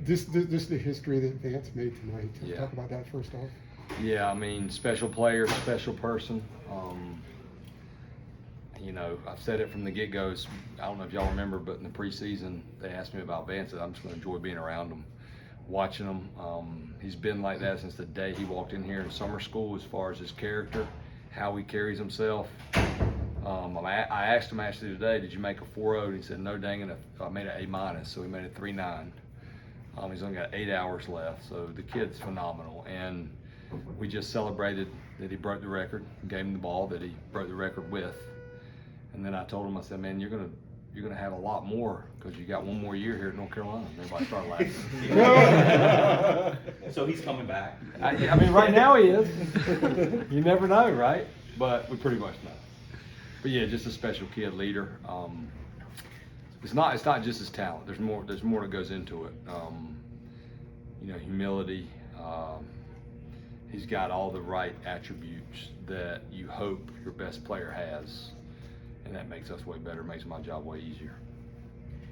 This the history that Vance made tonight. Yeah. Talk about that first off. Yeah, I mean, special player, special person. You know, I've said it from the get-go. I don't know if y'all remember, but in the preseason, they asked me about Vance. I'm just going to enjoy being around him, watching him. He's been like that since the day he walked in here in summer school as far as his character, how he carries himself. I asked him actually today, did you make a 4.0? And he said, no, dang it, I made an A-, so he made a 3.9. He's only got 8 hours left, so the kid's phenomenal. And we just celebrated that he broke the record, gave him the ball that he broke the record with. And then I told him, I said, man, you're gonna have a lot more because you got one more year here at North Carolina. And everybody started laughing. So he's coming back. I mean, right now he is. You never know, right? But we pretty much know. But yeah, just a special kid, leader. It's not just his talent. There's more that goes into it. You know, humility. He's got all the right attributes that you hope your best player has. And that makes us way better, makes my job way easier.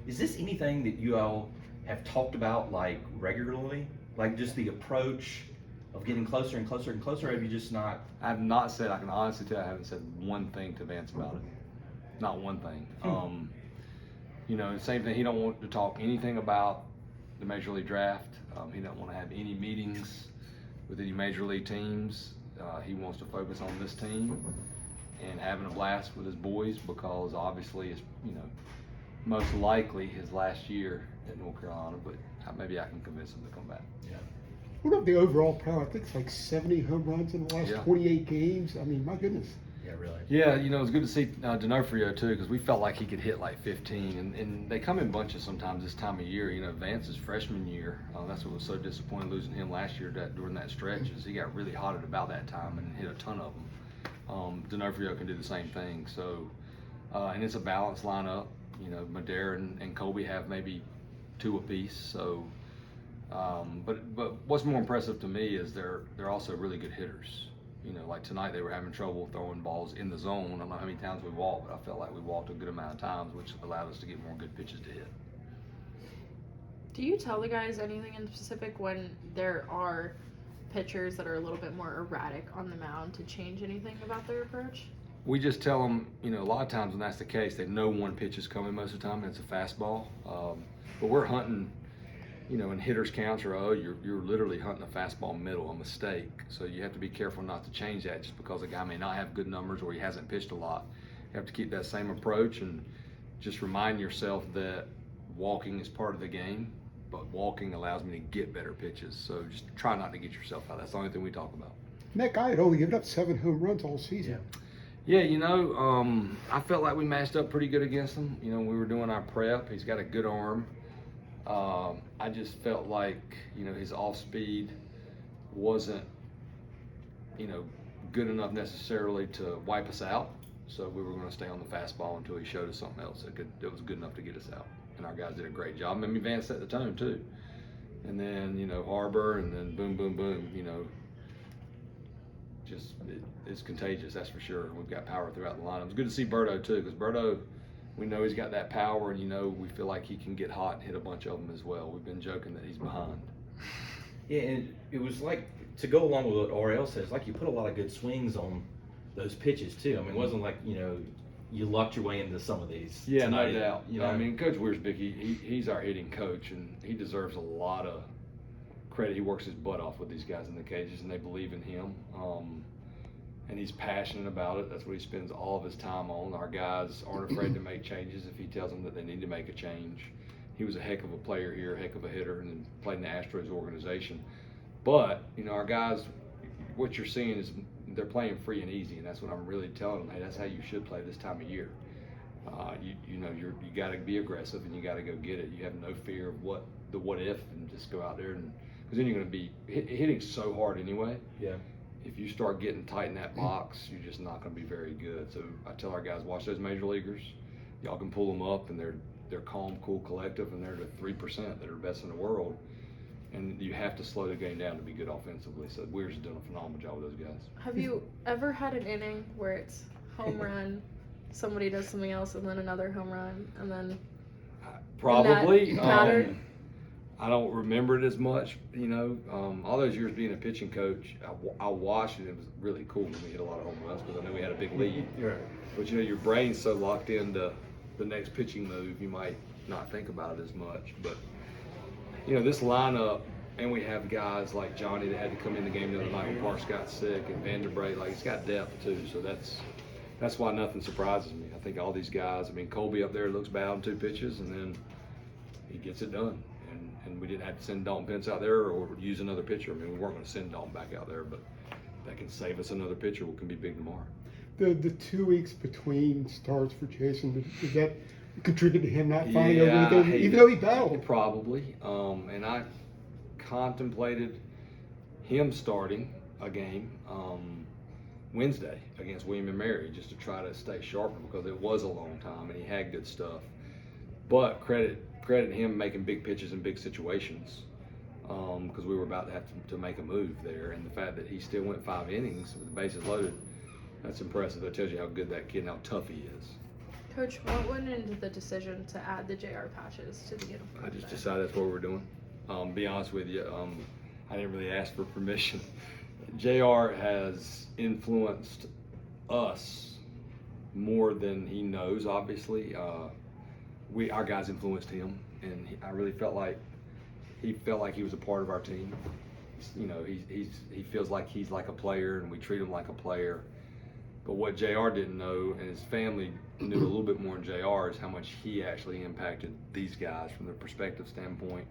Is this anything that you all have talked about like regularly? Like just the approach of getting closer and closer and closer, or have you just not? I have not said, I can honestly tell I haven't said one thing to Vance about it. Not one thing. You know, same thing, he don't want to talk anything about the Major League Draft. He doesn't want to have any meetings with any Major League teams. He wants to focus on this team and having a blast with his boys because obviously it's, you know, most likely his last year at North Carolina, but maybe I can convince him to come back. Yeah. What about the overall power? I think it's like 70 home runs in the last 28 games. I mean, my goodness. Yeah, really. Yeah, you know, it's good to see D'Onofrio too, because we felt like he could hit like 15, and they come in bunches sometimes this time of year. You know, Vance's freshman year, that's what was so disappointing losing him last year during that stretch, is he got really hot at about that time and hit a ton of them. D'Onofrio can do the same thing. So, and it's a balanced lineup. You know, Madera and Colby have maybe 2 apiece. So, but what's more impressive to me is they're also really good hitters. You know, like tonight they were having trouble throwing balls in the zone. I don't know how many times we walked, but I felt like we walked a good amount of times, which allowed us to get more good pitches to hit. Do you tell the guys anything in specific when there are pitchers that are a little bit more erratic on the mound to change anything about their approach? We just tell them, you know, a lot of times when that's the case, they know one pitch is coming most of the time, and it's a fastball. But we're hunting, you know, in hitters counts or you're literally hunting a fastball middle, a mistake. So you have to be careful not to change that just because a guy may not have good numbers or he hasn't pitched a lot. You have to keep that same approach and just remind yourself that walking is part of the game, but walking allows me to get better pitches. So just try not to get yourself out. That's the only thing we talk about. And that guy had only given up 7 home runs all season. Yeah, you know, I felt like we matched up pretty good against him. You know, we were doing our prep. He's got a good arm. I just felt like, you know, his off speed wasn't, you know, good enough necessarily to wipe us out. So we were going to stay on the fastball until he showed us something else that was good enough to get us out. And our guys did a great job. I mean, Vance set the tone too. And then, you know, Harbor, and then boom, boom, boom, you know, just it's contagious, that's for sure. We've got power throughout the lineup. It's good to see Berto too, because Berto, we know he's got that power, and you know we feel like he can get hot and hit a bunch of them as well. We've been joking that he's behind. Yeah, and it was like, to go along with what RL says, like you put a lot of good swings on those pitches too. I mean, it wasn't like, you know, you lucked your way into some of these. Yeah, tonight, no doubt. You know, I mean, Coach Wiersbick, he's our hitting coach, and he deserves a lot of credit. He works his butt off with these guys in the cages, and they believe in him. And he's passionate about it. That's what he spends all of his time on. Our guys aren't afraid to make changes if he tells them that they need to make a change. He was a heck of a player here, a heck of a hitter, and then played in the Astros organization. But, you know, our guys, what you're seeing is they're playing free and easy, and that's what I'm really telling them. Hey, that's how you should play this time of year. You know, you got to be aggressive, and you got to go get it. You have no fear of what if, and just go out there, and because then you're going to be hitting so hard anyway. Yeah. If you start getting tight in that box, you're just not going to be very good. So I tell our guys, watch those major leaguers. Y'all can pull them up, and they're calm, cool, collective, and they're the 3% that are best in the world. And you have to slow the game down to be good offensively. So Weir's done a phenomenal job with those guys. Have you ever had an inning where it's home run, somebody does something else, and then another home run, and then Probably. mattered? I don't remember it as much, you know. All those years being a pitching coach, I watched it. It was really cool when we hit a lot of home runs because I know we had a big lead. Right. But you know, your brain's so locked into the next pitching move, you might not think about it as much. But you know, this lineup, and we have guys like Johnny that had to come in the game the other night when Parks got sick, and Vanderbrate. Like, it's got depth too. So that's why nothing surprises me. I think all these guys. I mean, Colby up there looks bad on 2 pitches, and then he gets it done. And we didn't have to send Dalton Pence out there or use another pitcher. I mean, we weren't going to send Dalton back out there, but that can save us another pitcher who can be big tomorrow. The 2 weeks between starts for Jason, did that contribute to him not finding everything, even though he battled? Probably. And I contemplated him starting a game Wednesday against William and Mary just to try to stay sharper because it was a long time and he had good stuff. But credit him making big pitches in big situations because we were about to have to make a move there. And the fact that he still went 5 innings with the bases loaded, that's impressive. That tells you how good that kid and how tough he is. Coach, what went into the decision to add the JR patches to the uniform? I just decided that's what we're doing. Be honest with you, I didn't really ask for permission. JR has influenced us more than he knows, obviously. Our guys influenced him, and I really felt like he was a part of our team. You know, he feels like he's like a player, and we treat him like a player. But what JR didn't know, and his family knew a little bit more than JR, is how much he actually impacted these guys from their perspective standpoint.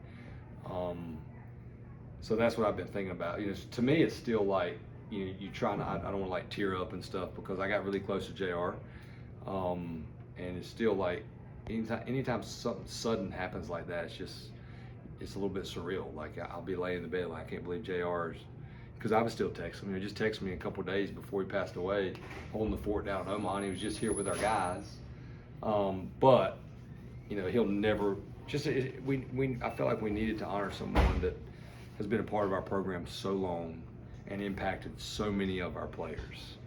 So that's what I've been thinking about. You know, to me, it's still like, you know, you try not. I don't want to like tear up and stuff because I got really close to JR, and it's still like anytime something sudden happens like that, it's a little bit surreal. Like I'll be laying in the bed like I can't believe JR's. Because I was still texting him. He just texted me a couple of days before he passed away, holding the fort down in Omaha. And he was just here with our guys. But you know, he'll never. I felt like we needed to honor someone that has been a part of our program so long and impacted so many of our players.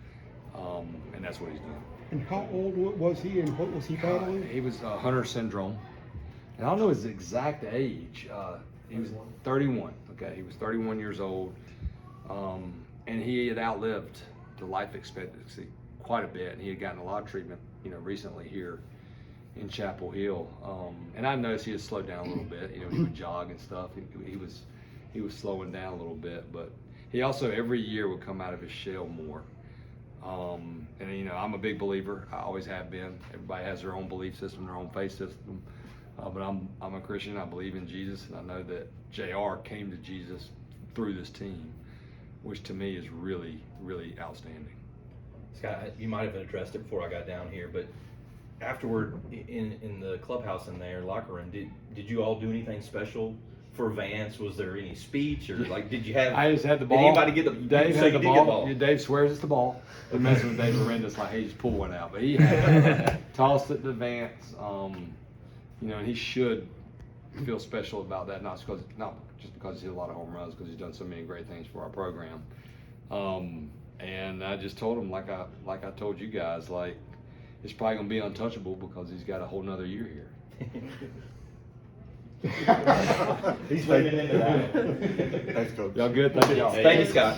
And that's what he's doing. And how old was he, and what was he battling? He was Hunter syndrome, and I don't know his exact age. He was 31. Okay, he was 31 years old. And he had outlived the life expectancy quite a bit. And he had gotten a lot of treatment, you know, recently here in Chapel Hill. And I noticed he had slowed down a little bit. You know, he would jog and stuff. He was slowing down a little bit, but he also every year would come out of his shell more. And you know, I'm a big believer. I always have been. Everybody has their own belief system, their own faith system. But I'm a Christian. I believe in Jesus, and I know that JR came to Jesus through this team, which to me is really, really outstanding. Scott, you might have addressed it before I got down here, but afterward in the clubhouse in there, locker room, did you all do anything special for Vance? Was there any speech or like did you have? I just had the ball. Did anybody get the? Dave had the ball. Dave swears it's the ball. We're messing with Dave Lorenz like, hey, just pull one out, but he had tossed it to Vance. You know, and he should feel special about that, not just because he hit a lot of home runs, because he's done so many great things for our program. And I just told him, like I told you guys, like it's probably gonna be untouchable because he's got a whole nother year here. He's leaning into that. Thanks, Coach. Y'all good? Thank y'all. Thank you, Scott.